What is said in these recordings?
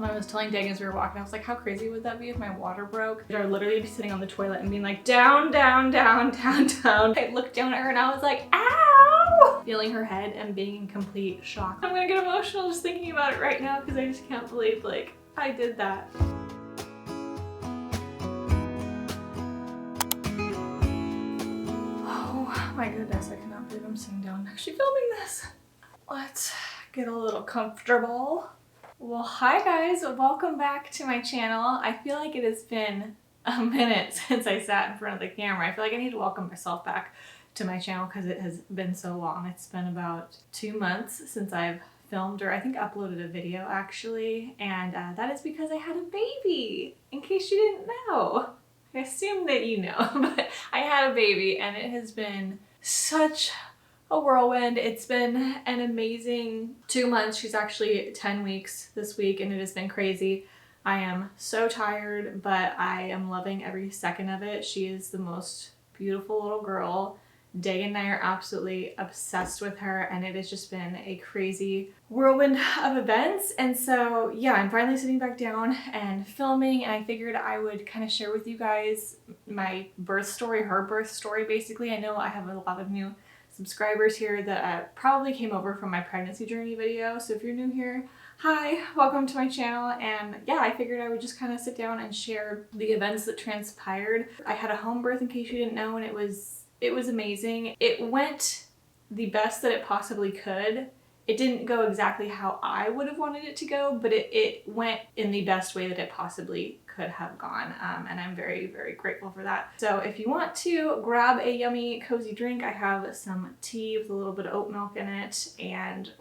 When I was telling Dagan as we were walking, I was like, how crazy would that be if my water broke? I'd literally be sitting on the toilet and being like, down, down, down, down, down. I looked down at her and I was like, ow! Feeling her head and being in complete shock. I'm gonna get emotional just thinking about it right now because I just can't believe, like, I did that. Oh my goodness, I cannot believe I'm sitting down actually filming this. Let's get a little comfortable. Well, hi guys, welcome back to my channel. I feel like it has been a minute since I sat in front of the camera. I feel like I need to welcome myself back to my channel because it has been so long. It's been about 2 months since I've filmed, or I think uploaded a video actually, and that is because I had a baby, in case you didn't know. I assume that you know, but I had a baby and it has been such a whirlwind. It's been an amazing 2 months. She's actually 10 weeks this week and it has been crazy. I am so tired, but I am loving every second of it. She is the most beautiful little girl. Dagan and I are absolutely obsessed with her and it has just been a crazy whirlwind of events. And so yeah, I'm finally sitting back down and filming, and I figured I would kind of share with you guys my birth story, her birth story basically. I know I have a lot of new subscribers here that probably came over from my pregnancy journey video. So if you're new here, hi, welcome to my channel. And yeah, I figured I would just kind of sit down and share the events that transpired. I had a home birth, in case you didn't know, and it was amazing. It went the best that it possibly could. It didn't go exactly how I would have wanted it to go, but it went in the best way that it possibly could have gone, and I'm very, very grateful for that. So if you want to grab a yummy, cozy drink, I have some tea with a little bit of oat milk in it, and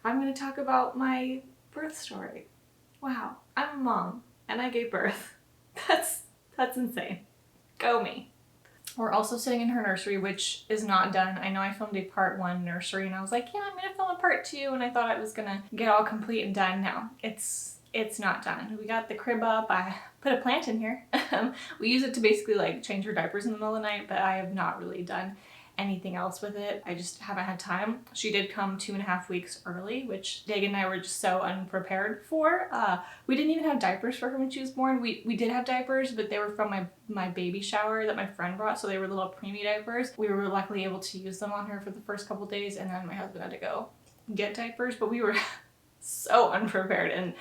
I'm gonna talk about my birth story. Wow, I'm a mom, and I gave birth. That's insane. Go me. We're also sitting in her nursery, which is not done. I know I filmed a part 1 nursery and I was like, yeah, I'm gonna film a part 2, and I thought I was gonna get all complete and done. No, it's not done. We got the crib up. I put a plant in here. We use it to basically like change her diapers in the middle of the night, but I have not really done anything else with it. I just haven't had time. She did come 2.5 weeks early, which Dagan and I were just so unprepared for. We didn't even have diapers for her when she was born. We did have diapers, but they were from my baby shower that my friend brought, so they were little preemie diapers. We were luckily able to use them on her for the first couple days, and then my husband had to go get diapers, but we were so unprepared, and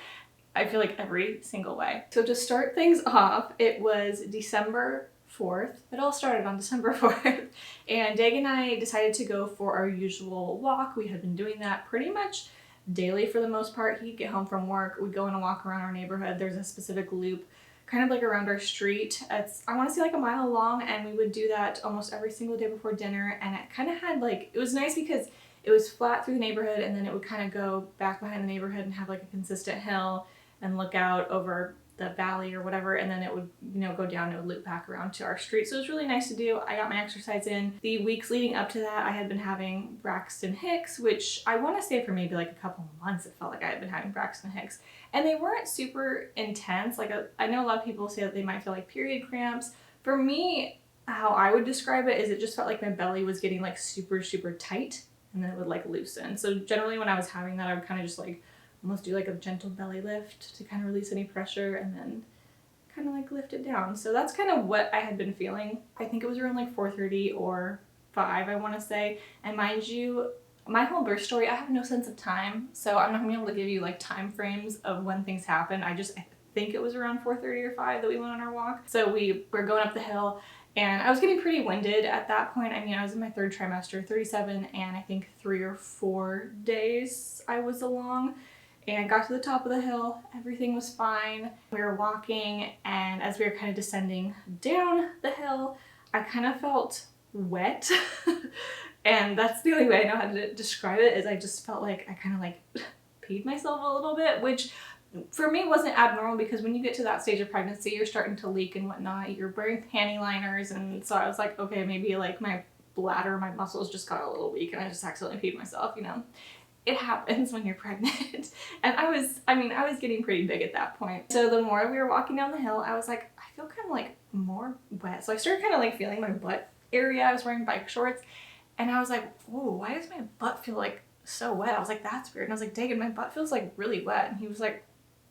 I feel like every single way. So to start things off, it was December 4th. It all started on December 4th, and Dagan and I decided to go for our usual walk. We had been doing that pretty much daily for the most part. He'd get home from work, we'd go on a walk around our neighborhood. There's a specific loop kind of like around our street. I want to say like a mile long, and we would do that almost every single day before dinner, and it kind of had like, it was nice because it was flat through the neighborhood and then it would kind of go back behind the neighborhood and have like a consistent hill and look out over the valley or whatever, and then it would, you know, go down and it would loop back around to our street. So it was really nice to do. I got my exercise in. The weeks leading up to that, I had been having Braxton Hicks, which I want to say for maybe like a couple months it felt like I had been having Braxton Hicks, and they weren't super intense. Like I know a lot of people say that they might feel like period cramps. For me, how I would describe it is it just felt like my belly was getting like super, super tight, and then it would like loosen. So generally when I was having that, I would kind of just like almost do like a gentle belly lift to kind of release any pressure and then kind of like lift it down. So that's kind of what I had been feeling. I think it was around like 4:30 or 5, I want to say. And mind you, my whole birth story, I have no sense of time. So I'm not gonna be able to give you like time frames of when things happen. I think it was around 4:30 or 5 that we went on our walk. So we were going up the hill, and I was getting pretty winded at that point. I mean, I was in my 3rd trimester, 37, and I think 3 or 4 days I was along. And got to the top of the hill, everything was fine. We were walking, and as we were kind of descending down the hill, I kind of felt wet. And that's the only way I know how to describe it, is I just felt like I kind of like peed myself a little bit, which for me wasn't abnormal because when you get to that stage of pregnancy, you're starting to leak and whatnot. You're wearing panty liners, and so I was like, okay, maybe like my bladder, my muscles just got a little weak and I just accidentally peed myself, you know. It happens when you're pregnant. And I was getting pretty big at that point. So the more we were walking down the hill, I was like, I feel kind of like more wet. So I started kind of like feeling my butt area. I was wearing bike shorts, and I was like, whoa, why does my butt feel like so wet? I was like, that's weird. And I was like, Dagan, my butt feels like really wet. And he was like,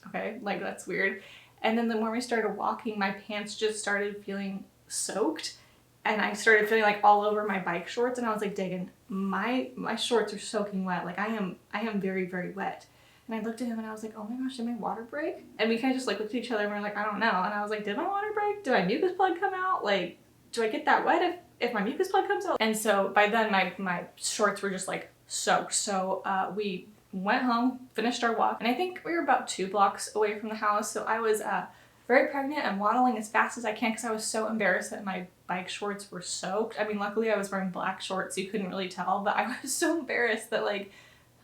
Okay, like that's weird. And then the more we started walking, my pants just started feeling soaked, and I started feeling like all over my bike shorts, and I was like, Dagan, my shorts are soaking wet. Like I am very, very wet. And I looked at him and I was like, oh my gosh, did my water break? And we kind of just like looked at each other and we are like, I don't know. And I was like, did my water break? Did my mucus plug come out? Like, do I get that wet if my mucus plug comes out? And so by then my shorts were just like soaked. So we went home, finished our walk, and I think we were about 2 blocks away from the house. So I was very pregnant and waddling as fast as I can because I was so embarrassed that my bike shorts were soaked. I mean, luckily I was wearing black shorts, so you couldn't really tell, but I was so embarrassed that like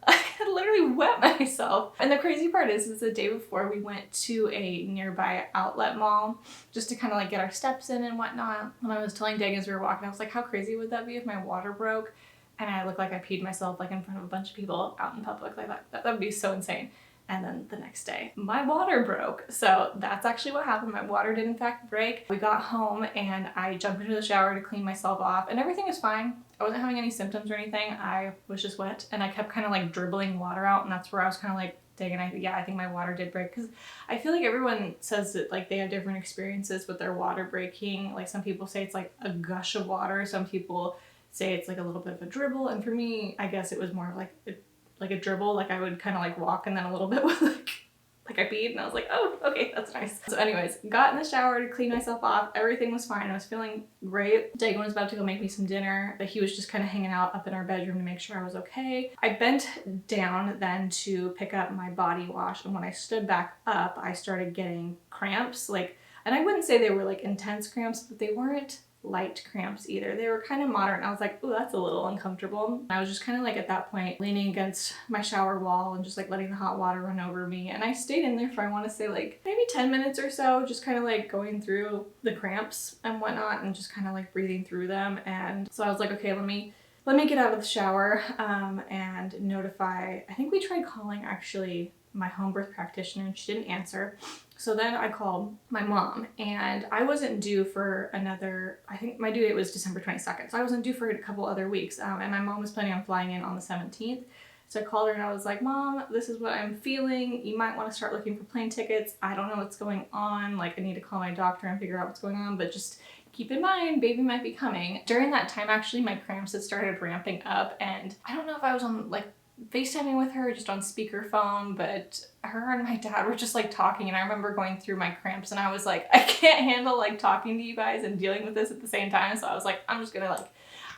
I had literally wet myself. And the crazy part is the day before we went to a nearby outlet mall just to kind of like get our steps in and whatnot. When I was telling Dagan as we were walking, I was like, how crazy would that be if my water broke and I looked like I peed myself like in front of a bunch of people out in public? Like that would be so insane. And then the next day, my water broke. So that's actually what happened. My water did in fact break. We got home and I jumped into the shower to clean myself off and everything was fine. I wasn't having any symptoms or anything. I was just wet and I kept kind of like dribbling water out, and that's where I was kind of like, Dagan, I think my water did break, because I feel like everyone says that like they have different experiences with their water breaking. Like some people say it's like a gush of water. Some people say it's like a little bit of a dribble. And for me, I guess it was more of like a dribble. Like I would kind of like walk and then a little bit with like I peed, and I was like, oh, okay, that's nice. So anyways, got in the shower to clean myself off. Everything was fine. I was feeling great. Dagan was about to go make me some dinner, but he was just kind of hanging out up in our bedroom to make sure I was okay. I bent down then to pick up my body wash, and when I stood back up, I started getting cramps. Like, and I wouldn't say they were like intense cramps, but they weren't light cramps either. They were kind of moderate, and I was like, oh, that's a little uncomfortable. I was just kind of like at that point leaning against my shower wall and just like letting the hot water run over me, and I stayed in there for, I want to say like maybe 10 minutes or so, just kind of like going through the cramps and whatnot and just kind of like breathing through them. And so I was like, okay, let me get out of the shower and notify, I think we tried calling actually my home birth practitioner and she didn't answer. So then I called my mom, and I wasn't due for another, I think my due date was December 22nd. So I wasn't due for a couple other weeks. And my mom was planning on flying in on the 17th. So I called her and I was like, Mom, this is what I'm feeling. You might want to start looking for plane tickets. I don't know what's going on. Like I need to call my doctor and figure out what's going on, but just keep in mind, baby might be coming. During that time, actually, my cramps had started ramping up, and I don't know if I was on like FaceTiming with her just on speakerphone, but her and my dad were just like talking, and I remember going through my cramps and I was like, I can't handle like talking to you guys and dealing with this at the same time. So I was like, I'm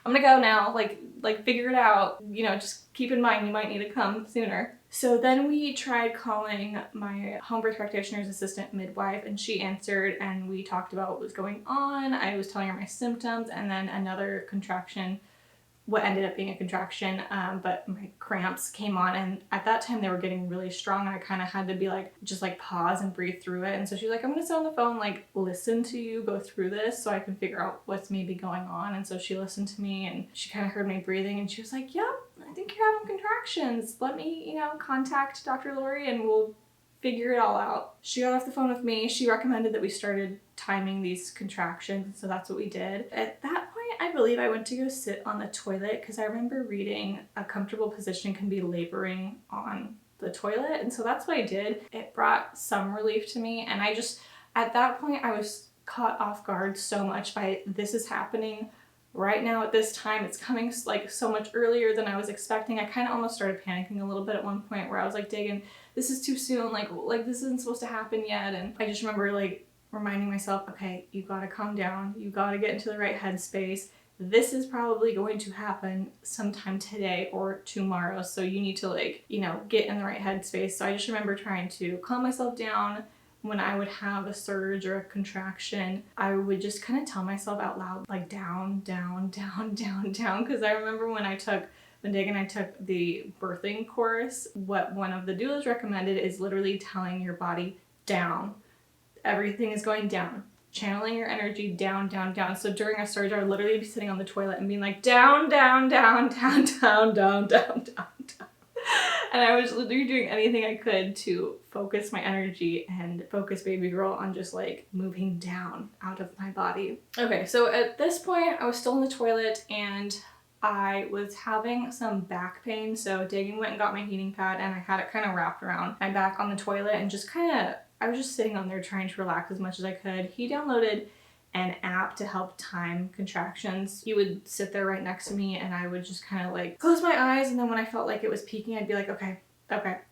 gonna go now, like figure it out, you know, just keep in mind you might need to come sooner. So then we tried calling my home birth practitioner's assistant midwife, and she answered, and we talked about what was going on. I was telling her my symptoms, and then another contraction, what ended up being a contraction, but my cramps came on, and at that time they were getting really strong, and I kind of had to be like, just like pause and breathe through it. And so she's like, I'm gonna sit on the phone, like listen to you go through this so I can figure out what's maybe going on. And so she listened to me and she kind of heard me breathing, and she was like, yep, I think you're having contractions. Let me, you know, contact Dr. Lori and we'll figure it all out. She got off the phone with me. She recommended that we started timing these contractions, so that's what we did. At that point, I believe I went to go sit on the toilet because I remember reading a comfortable position can be laboring on the toilet, and so that's what I did. It brought some relief to me, and I just, at that point, I was caught off guard so much by this is happening right now at this time. It's coming like so much earlier than I was expecting. I kind of almost started panicking a little bit at one point where I was like, Dagan, this is too soon, like this isn't supposed to happen yet. And I just remember like reminding myself, okay, you gotta calm down, you gotta get into the right headspace. This is probably going to happen sometime today or tomorrow, so you need to like, you know, get in the right headspace. So I just remember trying to calm myself down. When I would have a surge or a contraction, I would just kind of tell myself out loud, like down, down, down, down, down. Because I remember when Dagan and I took the birthing course, what one of the doulas recommended is literally telling your body down. Everything is going down. Channeling your energy down, down, down. So during a surge, I would literally be sitting on the toilet and being like down, down, down, down, down, down, down, down, down. And I was literally doing anything I could to focus my energy and focus baby girl on just like moving down out of my body. Okay, so at this point I was still in the toilet and I was having some back pain, so Dagan went and got my heating pad and I had it kind of wrapped around my back on the toilet and just I was just sitting on there trying to relax as much as I could. He downloaded an app to help time contractions. He would sit there right next to me and I would just kind of like close my eyes, and then when I felt like it was peaking, I'd be like, okay,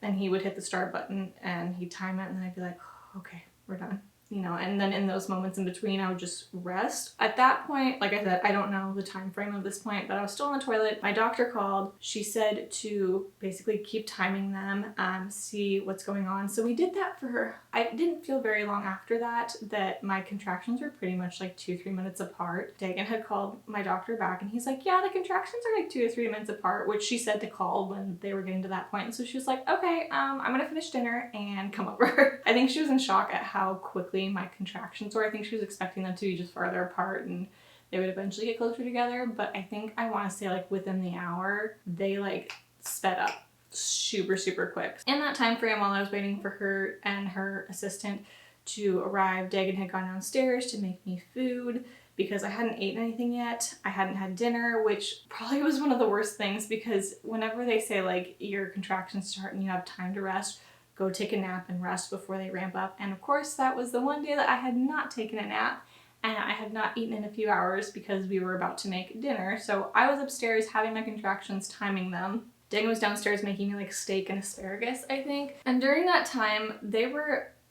and he would hit the start button and he'd time it, and then I'd be like, okay, we're done. You know, and then in those moments in between, I would just rest. At that point, like I said, I don't know the time frame of this point, but I was still on the toilet. My doctor called. She said to basically keep timing them, see what's going on. So we did that for her. I didn't feel very long after that my contractions were pretty much like 2-3 minutes apart. Dagan had called my doctor back and he's like, yeah, the contractions are like 2 to 3 minutes apart, which she said to call when they were getting to that point. And so she was like, okay, I'm gonna finish dinner and come over. I think she was in shock at how quickly my contractions were. I think she was expecting them to be just farther apart and they would eventually get closer together, but I think I want to say like within the hour they like sped up super quick. In that time frame, while I was waiting for her and her assistant to arrive, Dagan had gone downstairs to make me food because I hadn't eaten anything yet. I hadn't had dinner, which probably was one of the worst things, because whenever they say like your contractions start and you have time to rest, go take a nap and rest before they ramp up. And of course, that was the one day that I had not taken a nap and I had not eaten in a few hours because we were about to make dinner. So I was upstairs having my contractions, timing them. Dagan was downstairs making me like steak and asparagus, I think. And during that time,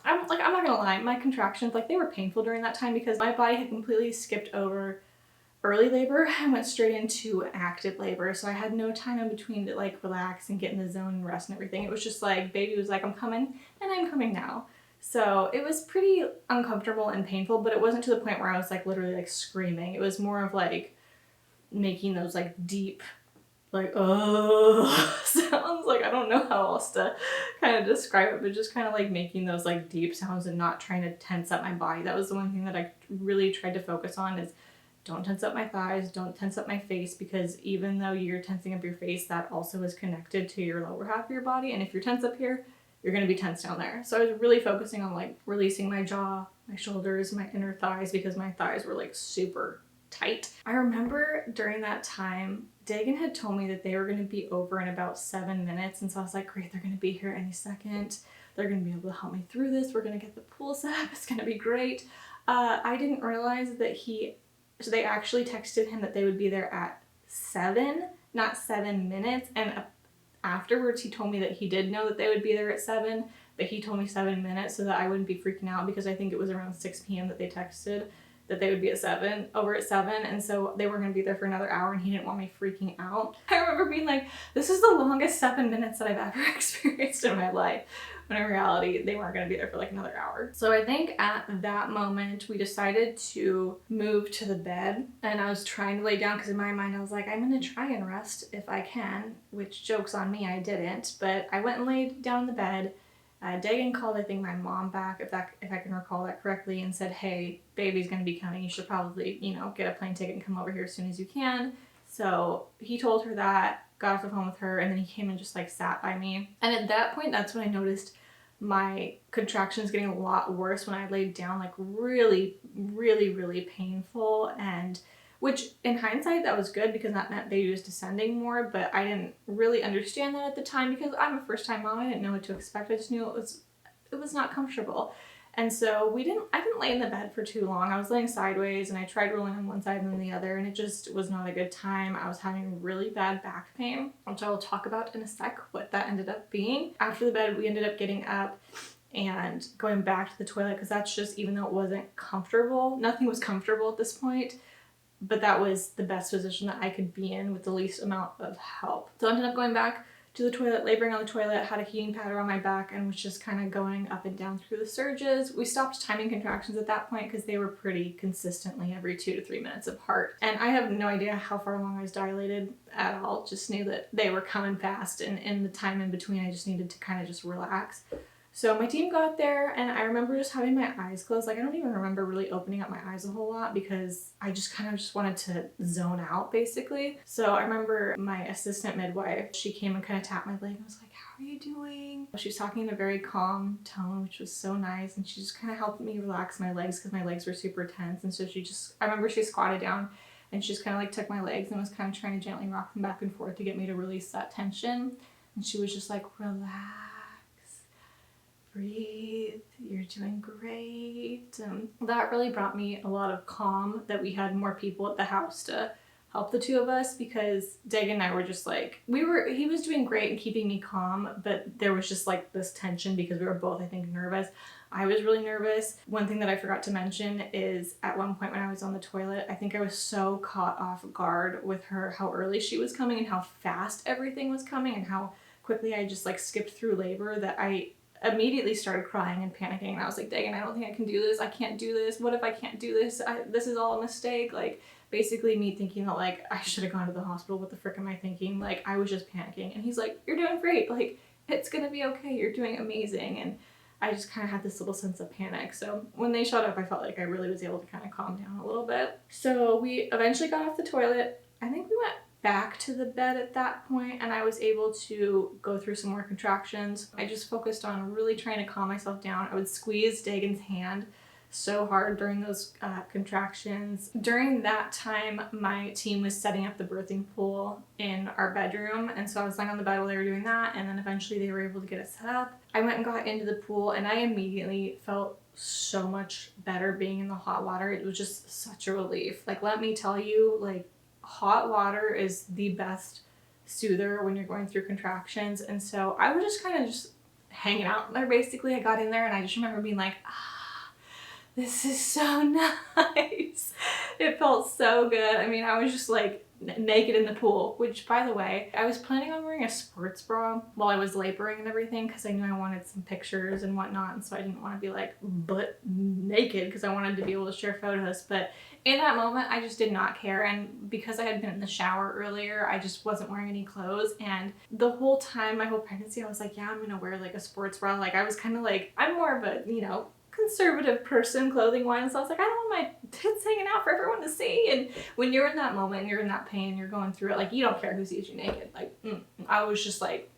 I'm not gonna lie, my contractions, like they were painful during that time because my body had completely skipped over early labor and went straight into active labor. So I had no time in between to like relax and get in the zone and rest and everything. It was just like, baby was like, I'm coming and I'm coming now. So it was pretty uncomfortable and painful, but it wasn't to the point where I was like literally like screaming. It was more of like making those like deep, like, oh, sounds. Like, I don't know how else to kind of describe it, but just kind of like making those like deep sounds and not trying to tense up my body. That was the one thing that I really tried to focus on, is don't tense up my thighs, don't tense up my face, because even though you're tensing up your face, that also is connected to your lower half of your body. And if you're tense up here, you're going to be tense down there. So I was really focusing on like releasing my jaw, my shoulders, my inner thighs, because my thighs were like super tight. I remember during that time, Dagan had told me that they were going to be over in about 7 minutes. And so I was like, great, they're going to be here any second. They're going to be able to help me through this. We're going to get the pool set up. It's going to be great. I didn't realize that so they actually texted him that they would be there at 7, not 7 minutes. And afterwards, he told me that he did know that they would be there at 7, but he told me 7 minutes so that I wouldn't be freaking out, because I think it was around 6 p.m. that they texted that they would be over at 7, and so they were going to be there for another hour, and he didn't want me freaking out. I remember being like, this is the longest 7 minutes that I've ever experienced in my life, when in reality, they weren't going to be there for like another hour. So I think at that moment, we decided to move to the bed, and I was trying to lay down, because in my mind, I was like, I'm going to try and rest if I can, which joke's on me, I didn't, but I went and laid down in the bed. Dagan called, I think, my mom back, if I can recall that correctly, and said, hey, baby's going to be coming. You should probably, get a plane ticket and come over here as soon as you can. So he told her that, got off the phone with her, and then he came and just like sat by me. And at that point, that's when I noticed my contractions getting a lot worse when I laid down, like really painful, and which in hindsight, that was good, because that meant baby was descending more, but I didn't really understand that at the time because I'm a first-time mom. I didn't know what to expect. I just knew it was not comfortable. And so I didn't lay in the bed for too long. I was laying sideways and I tried rolling on one side and then the other, and it just was not a good time. I was having really bad back pain, which I will talk about in a sec, what that ended up being. After the bed, we ended up getting up and going back to the toilet, because that's just, even though it wasn't comfortable, nothing was comfortable at this point, but that was the best position that I could be in with the least amount of help. So I ended up going back to the toilet, laboring on the toilet, had a heating pad around my back, and was just kind of going up and down through the surges. We stopped timing contractions at that point because they were pretty consistently every 2 to 3 minutes apart. And I have no idea how far along I was dilated at all, just knew that they were coming fast, and in the time in between I just needed to kind of just relax. So my team got there, and I remember just having my eyes closed. Like, I don't even remember really opening up my eyes a whole lot, because I just kind of just wanted to zone out, basically. So I remember my assistant midwife, she came and kind of tapped my leg and was like, how are you doing? She was talking in a very calm tone, which was so nice, and she just kind of helped me relax my legs, because my legs were super tense. And so I remember she squatted down and she just kind of like took my legs and was kind of trying to gently rock them back and forth to get me to release that tension. And she was just like, relax, breathe, you're doing great. And that really brought me a lot of calm that we had more people at the house to help the two of us, because Dagan and I were just like, he was doing great and keeping me calm, but there was just like this tension because we were both, I think, nervous. I was really nervous. One thing that I forgot to mention is at one point when I was on the toilet, I think I was so caught off guard with her, how early she was coming and how fast everything was coming and how quickly I just like skipped through labor, that I immediately started crying and panicking. And I was like, Dagan, I don't think I can do this. I can't do this. What if I can't do this? This is all a mistake. Like, basically me thinking that like I should have gone to the hospital. What the frick am I thinking? Like, I was just panicking. And he's like, you're doing great. Like, it's gonna be okay. You're doing amazing. And I just kind of had this little sense of panic. So when they showed up, I felt like I really was able to kind of calm down a little bit. So we eventually got off the toilet. I think we went back to the bed at that point, and I was able to go through some more contractions. I just focused on really trying to calm myself down. I would squeeze Dagan's hand so hard during those contractions. During that time, my team was setting up the birthing pool in our bedroom, and so I was lying on the bed while they were doing that, and then eventually they were able to get it set up. I went and got into the pool, and I immediately felt so much better being in the hot water. It was just such a relief. Like, let me tell you, like, hot water is the best soother when you're going through contractions. And so I was just kind of just hanging out there. Basically, I got in there and I just remember being like, this is so nice. It felt so good. I mean, I was just like naked in the pool, which, by the way, I was planning on wearing a sports bra while I was laboring and everything because I knew I wanted some pictures and whatnot, and so I didn't want to be like butt naked because I wanted to be able to share photos. But in that moment, I just did not care, and because I had been in the shower earlier, I just wasn't wearing any clothes, and the whole time, my whole pregnancy, I was like, yeah, I'm gonna wear like a sports bra. Like, I was kind of like, I'm more of a, you know, conservative person clothing wise, so I was like, I don't want my tits hanging out for everyone to see. And when you're in that moment, you're in that pain, you're going through it, like, you don't care who sees you naked. Like, I was just like,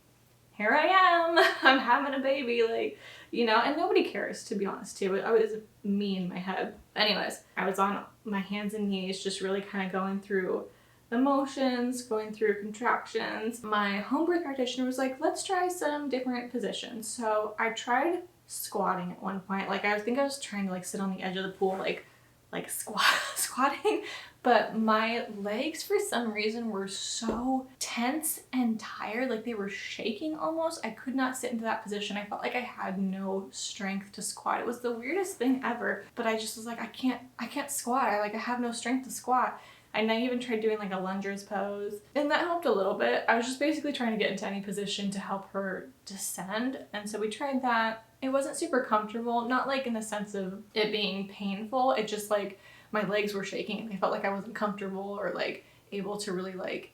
here I am, I'm having a baby, like, you know, and nobody cares, to be honest, too. I was me in my head. Anyways, I was on my hands and knees, just really kind of going through the motions, going through contractions. My home birth practitioner was like, let's try some different positions. So I tried squatting at one point. Like, I think I was trying to like sit on the edge of the pool, like squatting, but my legs for some reason were so tense and tired, like they were shaking almost. I could not sit into that position. I felt like I had no strength to squat. It was the weirdest thing ever, but I just was like, I can't squat. I have no strength to squat. And I even tried doing like a lunger's pose, and that helped a little bit. I was just basically trying to get into any position to help her descend. And so we tried that. It wasn't super comfortable, not like in the sense of it being painful. It just like my legs were shaking and I felt like I wasn't comfortable or like able to really like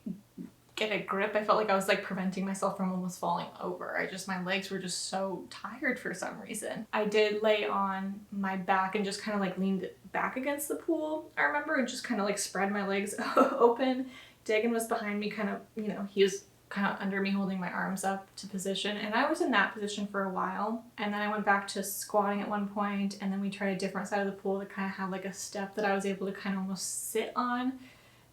get a grip. I felt like I was like preventing myself from almost falling over. My legs were just so tired for some reason. I did lay on my back and just kind of like leaned back against the pool, I remember, and just kind of like spread my legs open. Dagan was behind me, kind of, you know, he was kind of under me holding my arms up to position, and I was in that position for a while. And then I went back to squatting at one point, and then we tried a different side of the pool that kind of had like a step that I was able to kind of almost sit on.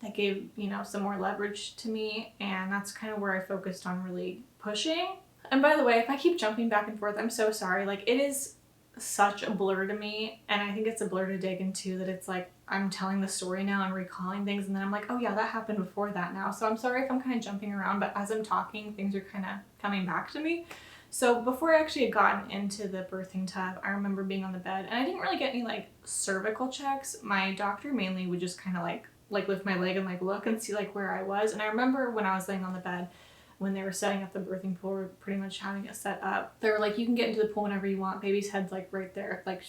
That gave, you know, some more leverage to me, and that's kind of where I focused on really pushing. And by the way, if I keep jumping back and forth, I'm so sorry. Like, it is such a blur to me, and I think it's a blur to Dagan too, that it's like I'm telling the story now and recalling things, and then I'm like, oh yeah, that happened before that now. So I'm sorry if I'm kind of jumping around, but as I'm talking, things are kind of coming back to me. So before I actually had gotten into the birthing tub, I remember being on the bed, and I didn't really get any like cervical checks. My doctor mainly would just kind of like lift my leg and like look and see like where I was. And I remember when I was laying on the bed, when they were setting up the birthing pool, we're pretty much having it set up, they were like, you can get into the pool whenever you want, baby's head's like right there, like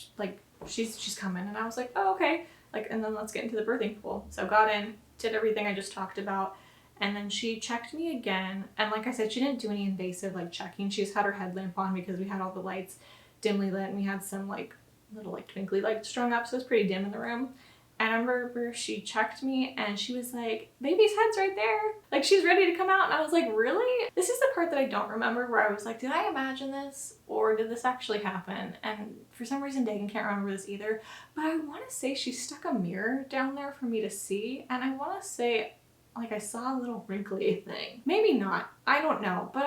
she's coming. And I was like, oh, okay, like, and then let's get into the birthing pool. So got in, did everything I just talked about, and then she checked me again. And like I said, she didn't do any invasive like checking. She just had her headlamp on because we had all the lights dimly lit, and we had some like little like twinkly lights strung up, so it was pretty dim in the room. And I remember she checked me and she was like, baby's head's right there. Like she's ready to come out. And I was like, really? This is the part that I don't remember where I was like, did I imagine this or did this actually happen? And for some reason, Dagan can't remember this either. But I want to say she stuck a mirror down there for me to see. And I want to say like I saw a little wrinkly thing. Maybe not. I don't know. But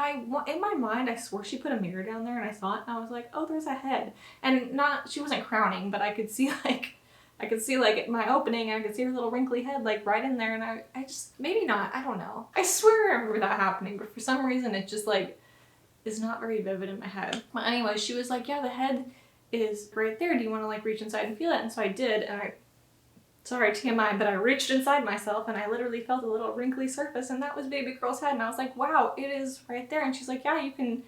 in my mind, I swore she put a mirror down there and I saw it and I was like, oh, there's a head. And she wasn't crowning, but I could see like my opening, and I could see her little wrinkly head like right in there, and I just, maybe not, I don't know. I swear I remember that happening, but for some reason it just like is not very vivid in my head. But anyway, she was like, yeah, the head is right there. Do you want to like reach inside and feel it? And so I did, and sorry TMI, but I reached inside myself and I literally felt a little wrinkly surface, and that was baby girl's head, and I was like, wow, it is right there. And she's like, yeah, you can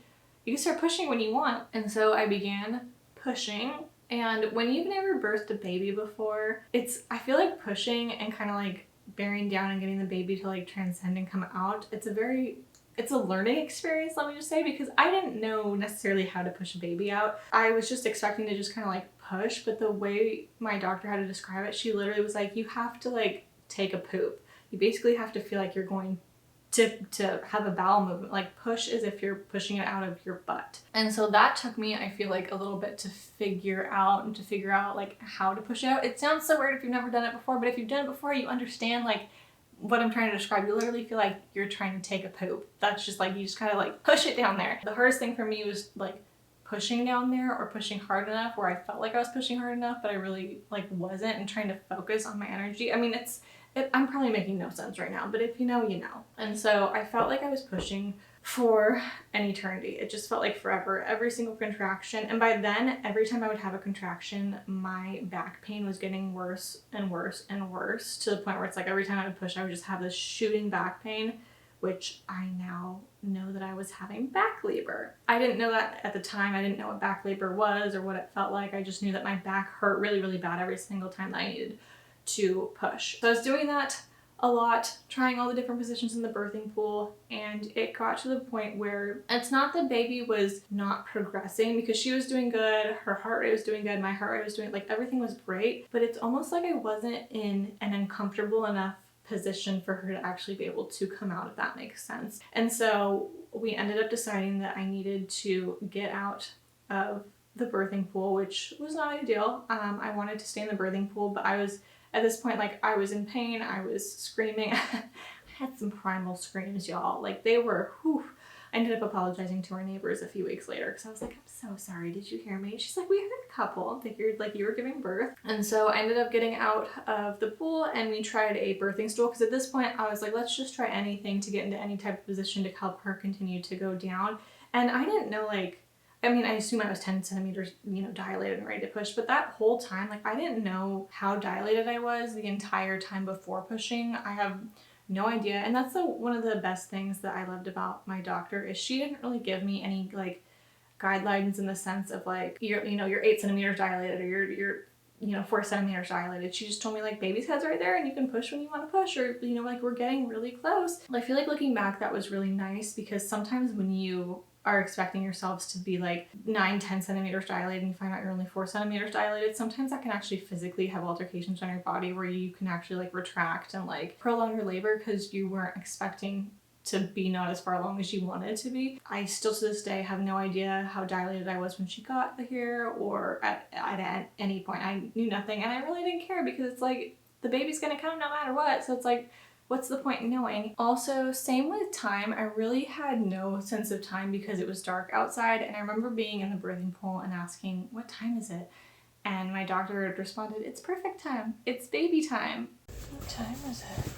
start pushing when you want. And so I began pushing. And when you've never birthed a baby before, I feel like pushing and kind of like bearing down and getting the baby to like transcend and come out, it's a learning experience, let me just say, because I didn't know necessarily how to push a baby out. I was just expecting to just kind of like push, but the way my doctor had to describe it, she literally was like, you have to like take a poop. You basically have to feel like you're going to have a bowel movement, like push as if you're pushing it out of your butt. And so that took me, I feel like, a little bit to figure out like how to push it out. It sounds so weird if you've never done it before, but if you've done it before, you understand like what I'm trying to describe. You literally feel like you're trying to take a poop. That's just like, you just kind of like push it down there. The hardest thing for me was like pushing down there or pushing hard enough where I felt like I was pushing hard enough, but I really like wasn't, and trying to focus on my energy. I mean, I'm probably making no sense right now, but if you know, you know. And so I felt like I was pushing for an eternity. It just felt like forever, every single contraction. And by then, every time I would have a contraction, my back pain was getting worse and worse and worse, to the point where it's like every time I would push, I would just have this shooting back pain, which I now know that I was having back labor. I didn't know that at the time. I didn't know what back labor was or what it felt like. I just knew that my back hurt really, really bad every single time that I needed to push. So I was doing that a lot, trying all the different positions in the birthing pool, and it got to the point where it's not that baby was not progressing, because she was doing good, her heart rate was doing good, my heart rate was doing, like everything was great, but it's almost like I wasn't in an uncomfortable enough position for her to actually be able to come out, if that makes sense. And so we ended up deciding that I needed to get out of the birthing pool, which was not ideal. I wanted to stay in the birthing pool, but I was at this point, like, I was in pain, I was screaming. I had some primal screams, y'all. Like, they were, whew. I ended up apologizing to our neighbors a few weeks later, because I was like, I'm so sorry, did you hear me? She's like, we heard a couple. Figured, like, you were giving birth. And so I ended up getting out of the pool, and we tried a birthing stool, because at this point, I was like, let's just try anything to get into any type of position to help her continue to go down. And I didn't know, like, I mean, I assume I was 10 centimeters, dilated and ready to push, but that whole time, like, I didn't know how dilated I was the entire time before pushing. I have no idea. And that's one of the best things that I loved about my doctor, is she didn't really give me any, like, guidelines in the sense of, like, you're 8 centimeters dilated, or you're 4 centimeters dilated. She just told me, like, baby's head's right there and you can push when you want to push, or, like, we're getting really close. I feel like looking back, that was really nice, because sometimes when you are expecting yourselves to be like 9-10 centimeters dilated and you find out you're only 4 centimeters dilated, sometimes that can actually physically have altercations on your body where you can actually like retract and like prolong your labor because you weren't expecting to be not as far along as you wanted to be. I still to this day have no idea how dilated I was when she got here, or at any point. I knew nothing, and I really didn't care, because it's like the baby's gonna come no matter what, so it's like, what's the point in knowing? Also, same with time. I really had no sense of time because it was dark outside, and I remember being in the birthing pool and asking, what time is it? And my doctor had responded, it's perfect time. It's baby time. What time is it?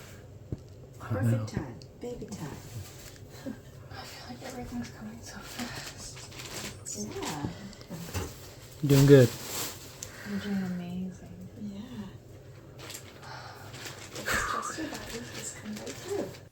Perfect time. Baby time. I feel like everything's coming so fast. Yeah. You're doing good. I'm doing amazing.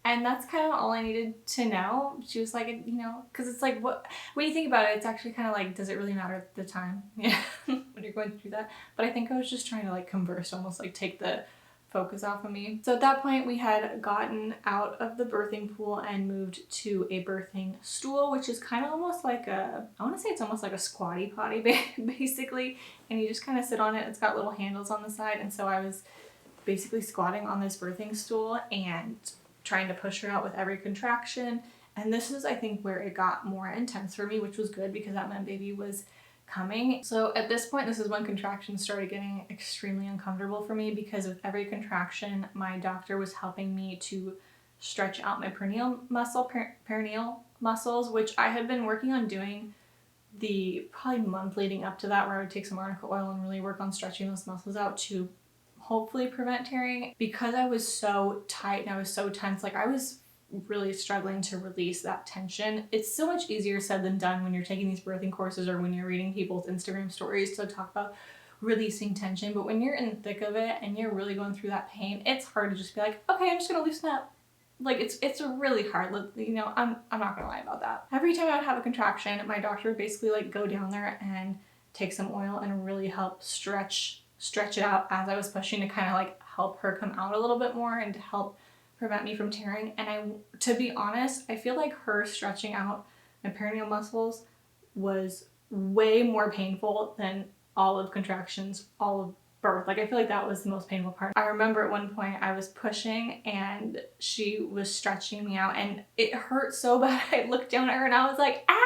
And that's kind of all I needed to know. She was like, because it's like, when you think about it, it's actually kind of like, does it really matter at the time? Yeah, when you're going through that. But I think I was just trying to like converse, almost like take the focus off of me. So at that point, we had gotten out of the birthing pool and moved to a birthing stool, which is kind of almost like I want to say it's almost like a squatty potty, basically. And you just kind of sit on it. It's got little handles on the side. And so I was basically squatting on this birthing stool and trying to push her out with every contraction. And this is, I think, where it got more intense for me, which was good because that meant baby was coming. So at this point, this is when contractions started getting extremely uncomfortable for me, because with every contraction, my doctor was helping me to stretch out my perineal muscles, which I had been working on doing the probably month leading up to that, where I would take some arnica oil and really work on stretching those muscles out to hopefully prevent tearing. Because I was so tight and I was so tense, like I was really struggling to release that tension. It's so much easier said than done when you're taking these birthing courses or when you're reading people's Instagram stories to talk about releasing tension, but when you're in the thick of it and you're really going through that pain, it's hard to just be like, okay, I'm just gonna loosen up. Like it's really hard, you know, I'm not gonna lie about that. Every time I would have a contraction, my doctor would basically like go down there and take some oil and really help stretch it out as I was pushing, to kind of like help her come out a little bit more and to help prevent me from tearing. And to be honest, I feel like her stretching out my perineal muscles was way more painful than all of contractions, all of birth. Like I feel like that was the most painful part. I remember at one point I was pushing and she was stretching me out and it hurt so bad. I looked down at her and I was like, ow!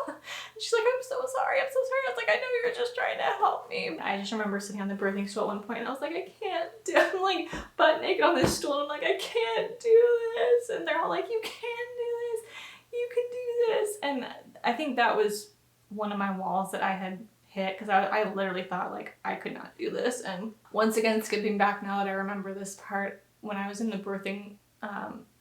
And she's like, I'm so sorry. I was like, I know you were just trying to help me. I just remember sitting on the birthing stool at one point and I was like, I can't do it. I'm like butt naked on this stool and I'm like, I can't do this. And they're all like, you can do this. You can do this. And I think that was one of my walls that I had hit, because I literally thought like I could not do this. And once again, skipping back now that I remember this part, when I was in the birthing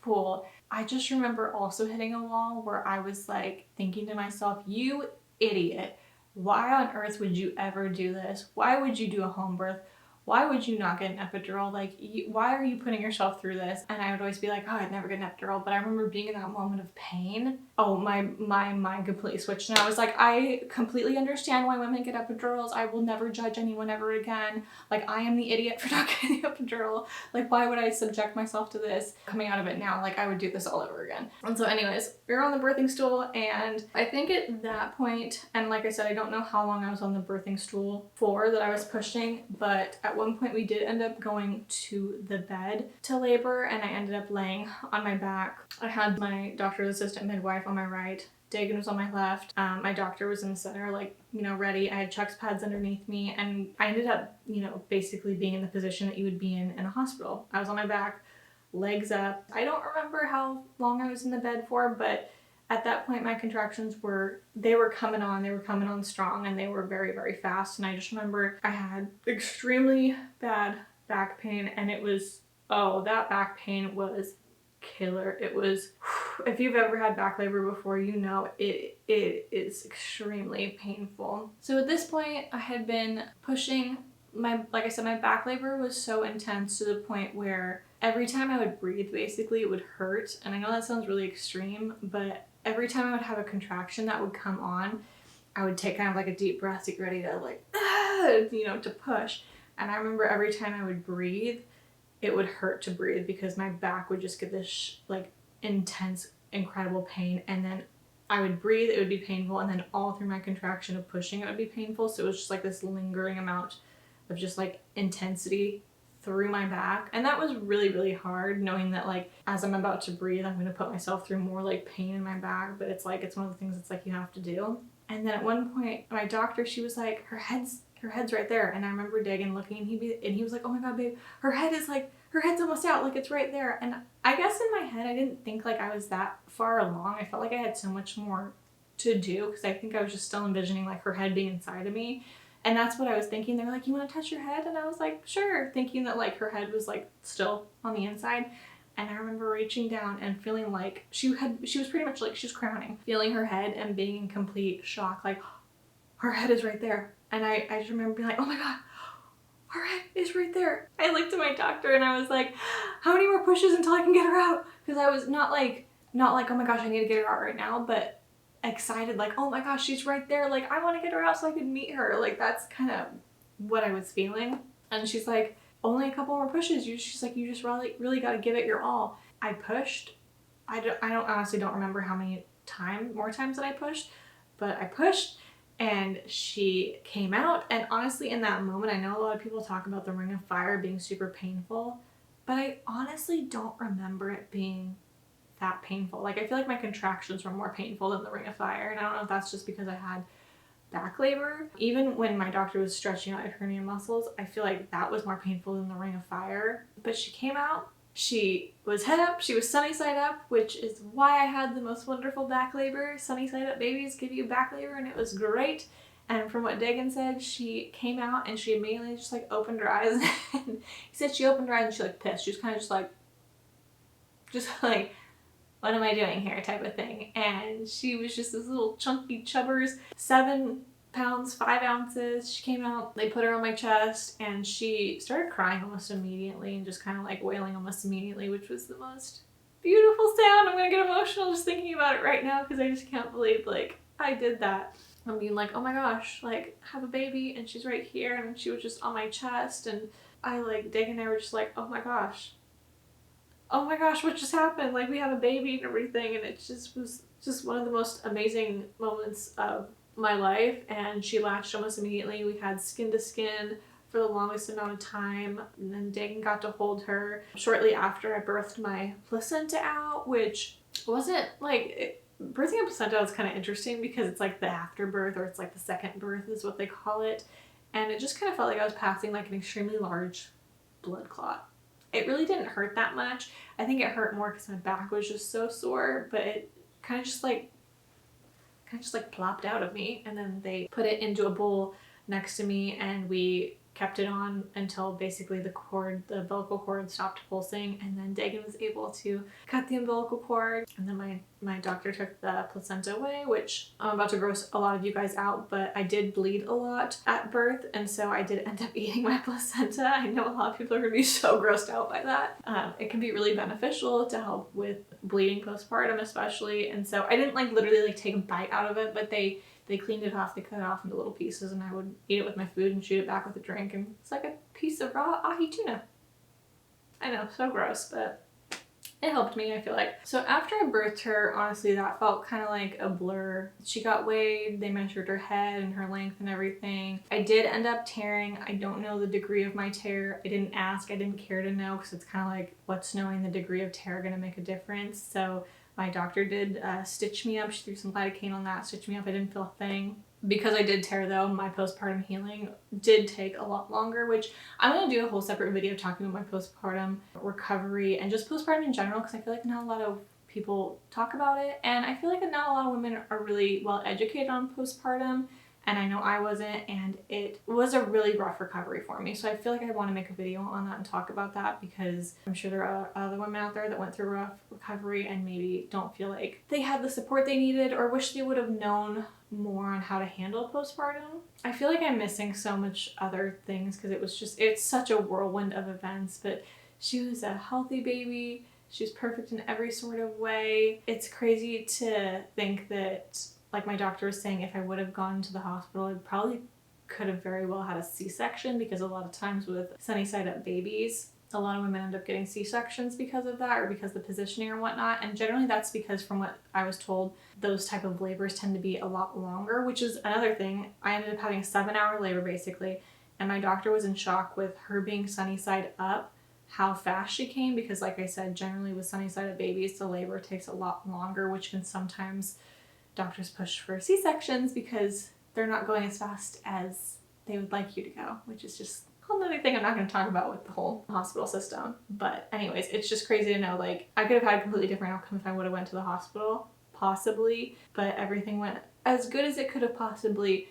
pool, I just remember also hitting a wall where I was like thinking to myself, you idiot, why on earth would you ever do this? Why would you do a home birth? Why would you not get an epidural? Like, why are you putting yourself through this? And I would always be like, oh, I'd never get an epidural. But I remember being in that moment of pain. Oh, my mind completely switched. And I was like, I completely understand why women get epidurals. I will never judge anyone ever again. Like, I am the idiot for not getting the epidural. Like, why would I subject myself to this? Coming out of it now, like, I would do this all over again. And so anyways, we were on the birthing stool, and I think at that point, and like I said, I don't know how long I was on the birthing stool for that I was pushing, but at one point we did end up going to the bed to labor, and I ended up laying on my back. I had my doctor's assistant midwife on my right, Dagan was on my left, my doctor was in the center, like, you know, ready. I had Chuck's pads underneath me, and I ended up, you know, basically being in the position that you would be in a hospital. I was on my back, legs up. I don't remember how long I was in the bed for, but at that point my contractions were coming on strong, and they were very, very fast. And I just remember I had extremely bad back pain, and it was, oh, that back pain was killer. It was, if you've ever had back labor before, you know it is extremely painful. So at this point I had been pushing like I said, my back labor was so intense to the point where every time I would breathe, basically it would hurt. And I know that sounds really extreme, but every time I would have a contraction that would come on, I would take kind of like a deep breath to get ready to like, you know, to push. And I remember every time I would breathe, it would hurt to breathe because my back would just get this like intense, incredible pain. And then I would breathe, it would be painful. And then all through my contraction of pushing, it would be painful. So it was just like this lingering amount of just like intensity through my back. And that was really, really hard, knowing that like as I'm about to breathe, I'm going to put myself through more like pain in my back. But it's like, it's one of the things that's like you have to do. And then at one point, my doctor, she was like, her head's right there. And I remember Dagan looking, and he was like, oh my God, babe, her head's almost out, like it's right there. And I guess in my head, I didn't think like I was that far along. I felt like I had so much more to do, because I think I was just still envisioning like her head being inside of me. And that's what I was thinking. They were like, you want to touch your head? And I was like, sure, thinking that like her head was like still on the inside. And I remember reaching down and feeling like she was pretty much like she was crowning, feeling her head and being in complete shock, like her head is right there. And I just remember being like, oh my God, her head is right there. I looked at my doctor and I was like, how many more pushes until I can get her out? Because I was not like, oh my gosh, I need to get her out right now, but excited, like, oh my gosh, she's right there. Like, I want to get her out so I can meet her. Like, that's kind of what I was feeling. And she's like, only a couple more pushes. She's like, you just really got to give it your all. I pushed. I honestly don't remember how many more times that I pushed, but I pushed, and she came out. And honestly, in that moment, I know a lot of people talk about the Ring of Fire being super painful, but I honestly don't remember it being that painful. Like, I feel like my contractions were more painful than the Ring of Fire, and I don't know if that's just because I had back labor. Even when my doctor was stretching out my hernia muscles, I feel like that was more painful than the Ring of Fire. But she came out, she was head up, she was sunny side up, which is why I had the most wonderful back labor. Sunny side up babies give you back labor, and it was great. And from what Dagan said, she came out and she immediately just like opened her eyes. And he said she opened her eyes and she like pissed. She was kind of just like, what am I doing here type of thing. And she was just this little chunky chubbers, 7 pounds, 5 ounces. She came out, they put her on my chest, and she started crying almost immediately and just kind of like wailing almost immediately, which was the most beautiful sound. I'm gonna get emotional just thinking about it right now because I just can't believe like I did that. I'm being like, oh my gosh, like have a baby and she's right here, and she was just on my chest, and I like, Dagan and I were just like, oh my gosh, what just happened? Like, we have a baby and everything, and it just was just one of the most amazing moments of my life. And she latched almost immediately. We had skin to skin for the longest amount of time, and then Dagan got to hold her shortly after I birthed my placenta out, which wasn't like birthing a placenta is kind of interesting because it's like the afterbirth, or it's like the second birth is what they call it, and it just kind of felt like I was passing like an extremely large blood clot. It really didn't hurt that much. I think it hurt more because my back was just so sore, but it kind of just like plopped out of me, and then they put it into a bowl next to me, and we kept it on until basically the umbilical cord stopped pulsing, and then Dagan was able to cut the umbilical cord, and then my doctor took the placenta away, which I'm about to gross a lot of you guys out, but I did bleed a lot at birth, and so I did end up eating my placenta. I know a lot of people are going to be so grossed out by that. It can be really beneficial to help with bleeding postpartum especially, and so I didn't like literally like take a bite out of it, but they cleaned it off, they cut it off into little pieces, and I would eat it with my food and shoot it back with a drink, and it's like a piece of raw ahi tuna. I know, so gross, but it helped me, I feel like. So after I birthed her, honestly, that felt kind of like a blur. She got weighed, they measured her head and her length and everything. I did end up tearing. I don't know the degree of my tear. I didn't ask, I didn't care to know, because it's kind of like, what's knowing the degree of tear gonna make a difference? So my doctor did stitch me up. She threw some lidocaine on that, stitched me up. I didn't feel a thing. Because I did tear though, my postpartum healing did take a lot longer, which I'm going to do a whole separate video talking about my postpartum recovery and just postpartum in general, because I feel like not a lot of people talk about it, and I feel like not a lot of women are really well educated on postpartum, and I know I wasn't, and it was a really rough recovery for me. So I feel like I want to make a video on that and talk about that, because I'm sure there are other women out there that went through a rough recovery and maybe don't feel like they had the support they needed, or wish they would have known more on how to handle postpartum. I feel like I'm missing so much other things because it's such a whirlwind of events, but she was a healthy baby. She was perfect in every sort of way. It's crazy to think that, like my doctor was saying, if I would have gone to the hospital, I probably could have very well had a C-section, because a lot of times with sunny side up babies, a lot of women end up getting C-sections because of that, or because of the positioning or whatnot. And generally that's because, from what I was told, those type of labors tend to be a lot longer, which is another thing. I ended up having a 7-hour labor basically, and my doctor was in shock with her being sunny side up, how fast she came, because like I said, generally with sunny side up babies, the labor takes a lot longer, which can sometimes doctors push for C-sections because they're not going as fast as they would like you to go, which is just a whole other thing I'm not going to talk about with the whole hospital system. But anyways, it's just crazy to know, like, I could have had a completely different outcome if I would have went to the hospital, possibly, but everything went as good as it could have possibly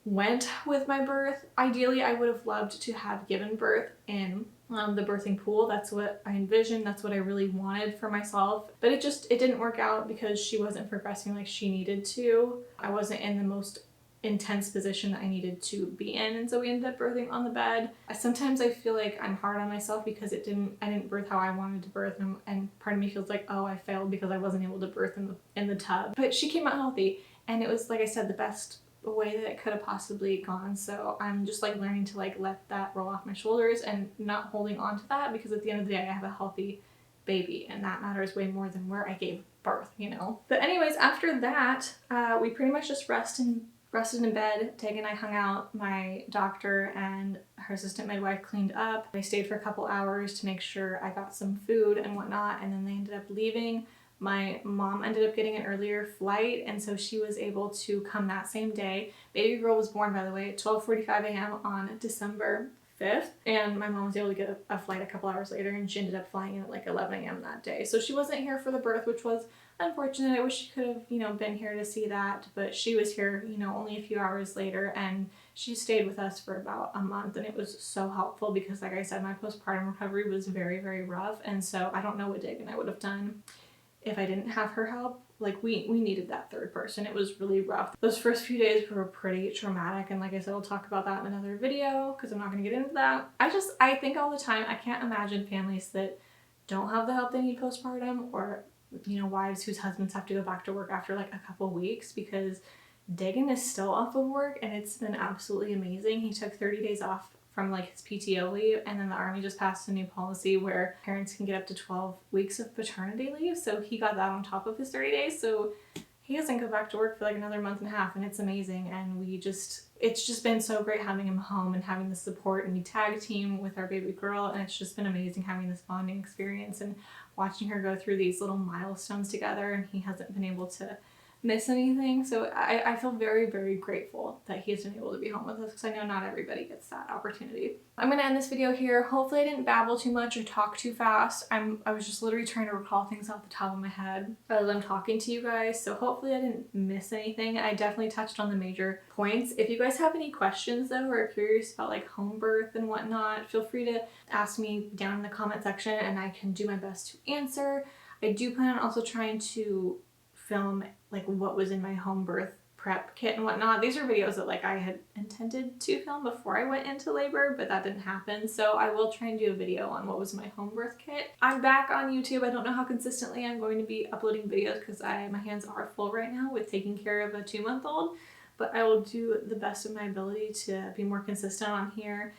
went with my birth. Ideally, I would have loved to have given birth in the birthing pool. That's what I envisioned. That's what I really wanted for myself. But it didn't work out because she wasn't progressing like she needed to. I wasn't in the most intense position that I needed to be in, and so we ended up birthing on the bed. Sometimes I feel like I'm hard on myself because I didn't birth how I wanted to birth, and part of me feels like, oh, I failed because I wasn't able to birth in the tub. But she came out healthy, and it was, like I said, the best way that it could have possibly gone. So I'm just like learning to like let that roll off my shoulders and not holding on to that, because at the end of the day I have a healthy baby, and that matters way more than where I gave birth, you know. But anyways, after that we pretty much just rest and rested in bed. Tegan and I hung out. My doctor and her assistant midwife cleaned up. I stayed for a couple hours to make sure I got some food and whatnot, and then they ended up leaving. My mom ended up getting an earlier flight, and so she was able to come that same day. Baby girl was born, by the way, at 12:45 a.m. on December 5th, and my mom was able to get a flight a couple hours later, and she ended up flying in at like 11 a.m. that day. So she wasn't here for the birth, which was unfortunate. I wish she could have, been here to see that, but she was here, only a few hours later, and she stayed with us for about a month, and it was so helpful because, like I said, my postpartum recovery was very, very rough, and so I don't know what Tegan and I would have done if I didn't have her help. Like, we needed that third person. It was really rough. Those first few days were pretty traumatic, and like I said, I'll talk about that in another video because I'm not going to get into that. I think all the time, I can't imagine families that don't have the help they need postpartum, or wives whose husbands have to go back to work after like a couple weeks, because Dagan is still off of work and it's been absolutely amazing. He took 30 days off from like his PTO leave, and then the Army just passed a new policy where parents can get up to 12 weeks of paternity leave, so he got that on top of his 30 days, so he doesn't go back to work for like another month and a half, and it's amazing. And it's just been so great having him home and having the support, and we tag team with our baby girl, and it's just been amazing having this bonding experience and watching her go through these little milestones together, and he hasn't been able to miss anything. So I feel very, very grateful that he has been able to be home with us, because I know not everybody gets that opportunity. I'm going to end this video here. Hopefully I didn't babble too much or talk too fast. I was just literally trying to recall things off the top of my head as I'm talking to you guys, so hopefully I didn't miss anything. I definitely touched on the major points. If you guys have any questions though, or are curious about like home birth and whatnot, feel free to ask me down in the comment section and I can do my best to answer. I do plan on also trying to film like what was in my home birth prep kit and whatnot. These are videos that like I had intended to film before I went into labor, but that didn't happen. So I will try and do a video on what was in my home birth kit. I'm back on YouTube. I don't know how consistently I'm going to be uploading videos because my hands are full right now with taking care of a 2-month-old, but I will do the best of my ability to be more consistent on here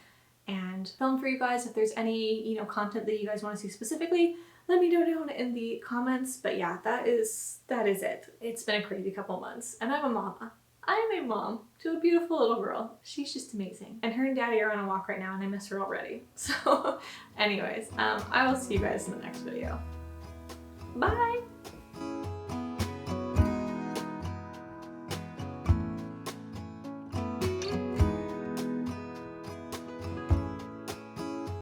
and film for you guys. If there's any, content that you guys want to see specifically, let me know down in the comments. But yeah, that is it. It's been a crazy couple months, and I'm a mama. I'm a mom to a beautiful little girl. She's just amazing. And her and daddy are on a walk right now, and I miss her already. So anyways, I will see you guys in the next video. Bye!